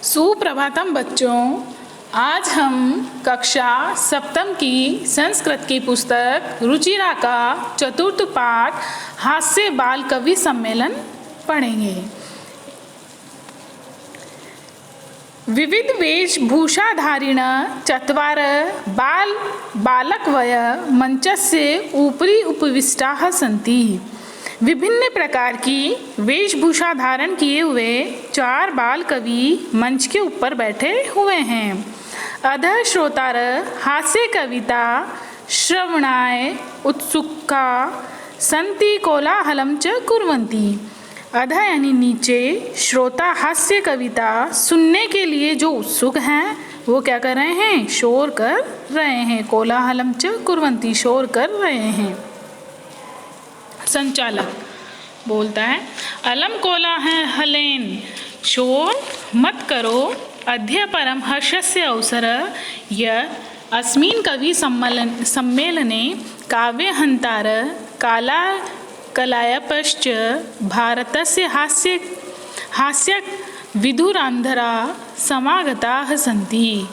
सुप्रभातम बच्चों। आज हम कक्षा सप्तम की संस्कृत की पुस्तक रुचिरा का चतुर्थ पाठ हास्य बाल कवि सम्मेलन पढ़ेंगे। विविध वेशभूषाधारिण चत्वार बालकवय मंचस्य उपरि उपविष्टाः सन्ति। विभिन्न प्रकार की वेशभूषा धारण किए हुए 4 बाल कवि मंच के ऊपर बैठे हुए हैं। अधः श्रोतार हास्य कविता श्रवणाय उत्सुका सन्ति कोलाहलं च कुर्वन्ति। अधः यानी नीचे, श्रोता हास्य कविता सुनने के लिए जो उत्सुक हैं वो क्या कर रहे हैं? शोर कर रहे हैं। कोलाहलं च कुर्वन्ति, शोर कर रहे हैं। संचालक बोलता है, अलम कोला है हलेन, शोर मत करो। अद्य परम हर्षस्य अवसर यत् अस्मिन् कवि सम्मेलने काव्यहन्तार कलायपश्च भारतस्य हास्य विधुरान्धरा समागताः सन्ति।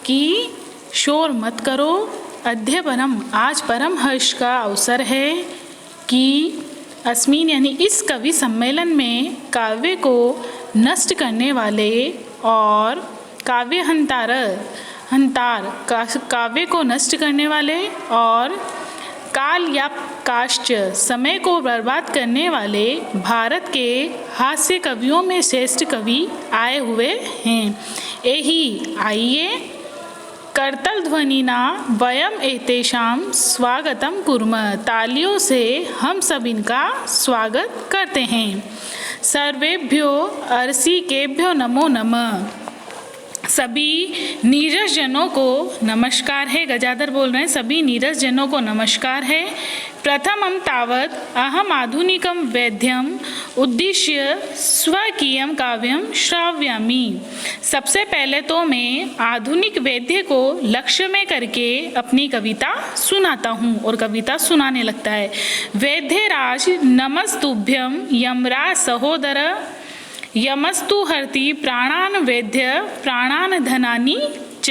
कि शोर मत करो, अद्य परम, आज परम हर्ष का अवसर है कि अस्मिन यानी इस कवि सम्मेलन में काव्य को नष्ट करने वाले और काव्य को नष्ट करने वाले और काल या काश्च समय को बर्बाद करने वाले भारत के हास्य कवियों में श्रेष्ठ कवि आए हुए हैं। यही आइए करतल ध्वनिना वयम एतेषां स्वागतम कुर्मः। तालियों से हम सब इनका स्वागत करते हैं। सर्वेभ्यो अरसिकेभ्यो नमो नमः। सभी नीरस जनों को नमस्कार है। गजाधर बोल रहे हैं, सभी नीरस जनों को नमस्कार है। प्रथमं तावत् अहम आधुनिकं वेद्यम उद्दिश्य स्वकीयं काव्यम श्राव्यामि। सबसे पहले तो मैं आधुनिक वेद्य को लक्ष्य में करके अपनी कविता सुनाता हूँ और कविता सुनाने लगता है। वेद्यराज नमस्तुभ्यं यमराज सहोदर, यमस्तु हरति प्राणान वेद्य प्राणान धनानि च।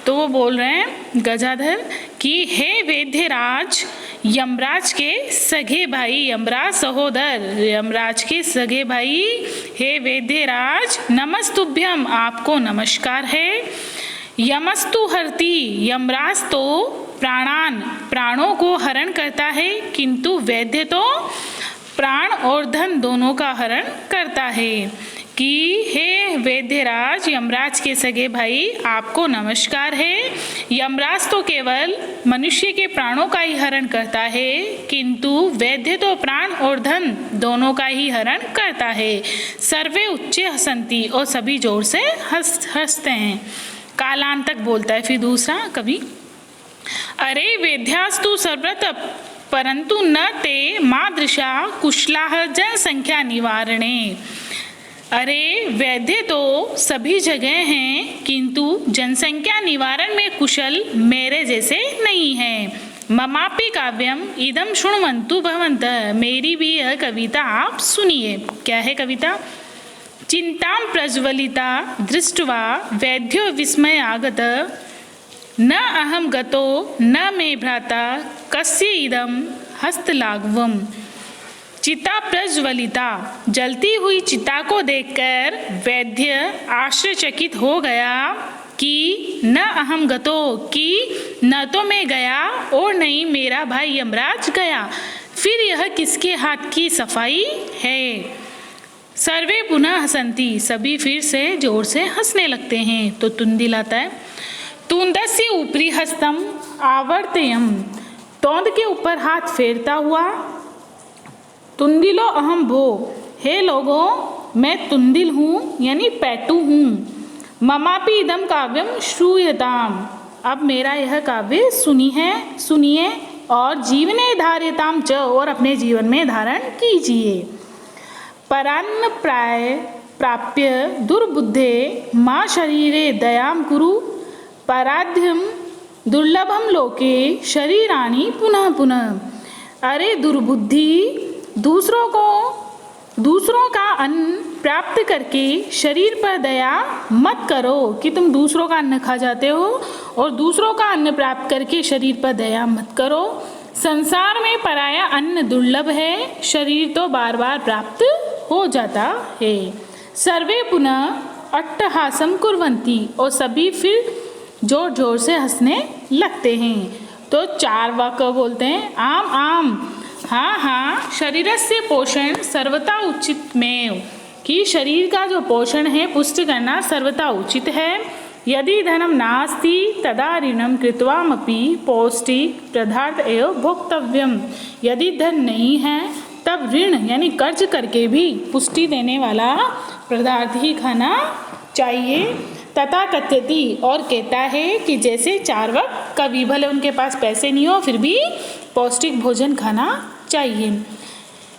तो वो बोल रहे हैं गजाधर कि हे वेद्यराज, यमराज के सगे भाई, यमराज सहोदर, यमराज के सगे भाई, हे वेद्यराज, नमस्तुभ्यम, आपको नमस्कार है। यमस्तु हरति, यमराज तो प्राणों को हरण करता है, किंतु वेद्य तो प्राण और धन दोनों का हरण करता है। कि हे वेद्यराज, यमराज के सगे भाई, आपको नमस्कार है। यमराज तो केवल मनुष्य के प्राणों का ही हरण करता है, किंतु वेद्य तो प्राण और धन दोनों का ही हरण करता है। सर्वे उच्चे हसंती, और सभी जोर से हंसते हैं। कालांतक बोलता है फिर दूसरा कवि, अरे वेद्यास्तु सर्वत्र परंतु न ते मादृशा कुशलाः जनसंख्या निवारणे। अरे वैद्य तो सभी जगह हैं, किंतु जनसंख्या निवारण में कुशल मेरे जैसे नहीं हैं। ममापि काव्यम इदम शृण्वन्तु भवन्तः, मेरी भी यह कविता आप सुनिए। क्या है कविता? चिंतां प्रज्वलिता दृष्ट्वा वैद्यो विस्मय आगत, न अहम गतो न मे भ्राता कस्य इदम हस्तलाघवम। चिता प्रज्वलिता, जलती हुई चिता को देखकर वैद्य आश्चर्यचकित हो गया कि न अहम गतो, कि न तो मैं गया और नहीं मेरा भाई यमराज गया। फिर यह किसके हाथ की सफाई है? सर्वे पुनः हसंती, सभी फिर से जोर से हंसने लगते हैं। तो तुंदिल आता है, तुंदस्य ऊपरी हस्तम आवर्तयम, तोंद के ऊपर हाथ फेरता हुआ, तुंदिलो अहम भो, हे लोगों मैं तुंदिल हूँ यानी पैटू हूँ। ममापि इदम काव्यम श्रूयताम, अब मेरा यह काव्य सुनिए और जीवने धार्यताम च, और अपने जीवन में धारण कीजिए। परान्न प्राप्य दुर्बुद्धे माँ शरीरे दयाम कुरु, पराध्यम दुर्लभम लोके शरीराणि पुनः पुनः। अरे दुर्बुद्धि, दूसरों को दूसरों का अन्न प्राप्त करके शरीर पर दया मत करो कि तुम दूसरों का अन्न खा जाते हो और दूसरों का अन्न प्राप्त करके शरीर पर दया मत करो। संसार में पराया अन्न दुर्लभ है, शरीर तो बार बार प्राप्त हो जाता है। सर्वे पुनः अट्टहासम कुर्वन्ति, और सभी फिर जोर जोर से हंसने लगते हैं। तो चार वाक्य बोलते हैं। आम आम, हाँ हाँ, शरीरस्य पोषण सर्वथा उचित में, कि शरीर का जो पोषण है पुष्ट करना सर्वथा उचित है। यदि धनम नास्ति तदा ऋणम कृत्वामपि पौष्टिक पदार्थ एव भोक्तव्यम, यदि धन नहीं है तब ऋण यानी कर्ज करके भी पुष्टि देने वाला पदार्थ ही खाना चाहिए। तथा कथ्यति, और कहता है कि जैसे चार्वाक कवि, भले उनके पास पैसे नहीं हो फिर भी पौष्टिक भोजन खाना चाहिए।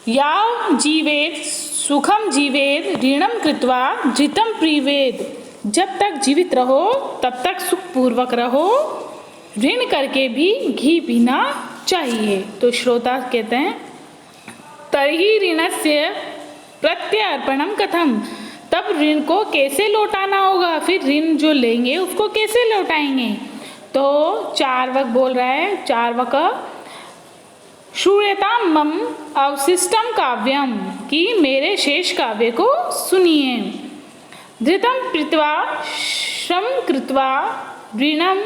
याव जीवेद सुखम जीवेद ऋणम कृत्वा धृतम प्रीवेद, जब तक जीवित रहो तब तक सुखपूर्वक रहो, ऋण करके भी घी पीना चाहिए। तो श्रोता कहते हैं तर्हि ऋणस्य प्रत्यर्पणम कथम, तब ऋण को कैसे लौटाना होगा, फिर ऋण जो लेंगे उसको कैसे लौटाएंगे। तो चार्वाक बोल रहा है, चार्वाक श्रूयतां मम अवशिष्टम काव्यम, कि मेरे शेष काव्य को सुनिए। धृतम पीत्वा श्रम कृत्वा ऋणम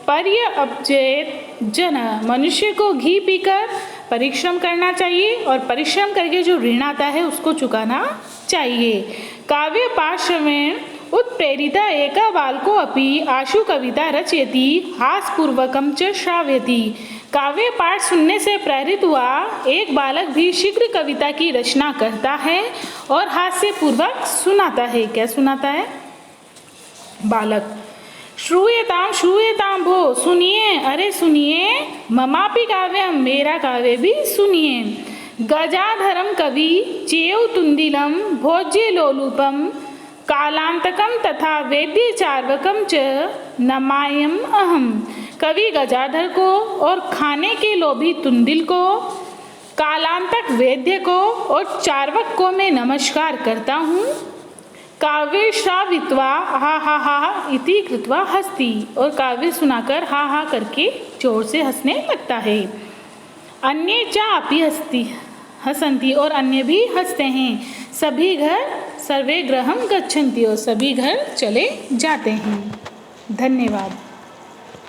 पर्यअपजेत जन, मनुष्य को घी पीकर परिश्रम करना चाहिए और परिश्रम करके जो ऋण आता है उसको चुकाना चाहिए। काव्य पार्श्वेण उत्प्रेरिता एका बालको अपि आशु कविता रचयति हासपूर्वकम च श्राव्यति, काव्य पाठ सुनने से प्रेरित हुआ एक बालक भी शीघ्र कविता की रचना करता है और हास्य पूर्वक सुनाता है। क्या सुनाता है बालक? श्रूयताम श्रूयताम भो, सुनिए, अरे सुनिए, ममापि काव्यम, मेरा काव्य भी सुनिए। गजाधरम कवि चेव तुंदिलम भोज्य लोलुपम कालांतकम तथा वेद्य चार्वकम च नमायम अहम, कवि गजाधर को और खाने के लोभी तुंदिल को, कालांतक वेद्य को और चार्वक को मैं नमस्कार करता हूँ। काव्य श्रावित्वा हा हा हा इति कृत्वा हस्ति, और काव्य सुनाकर हा हा करके जोर से हंसने लगता है। अन्य चा अपि हसंती, और अन्य भी हंसते हैं। सभी घर सर्वे गृहम गच्छन्ति, और सभी घर चले जाते हैं। धन्यवाद।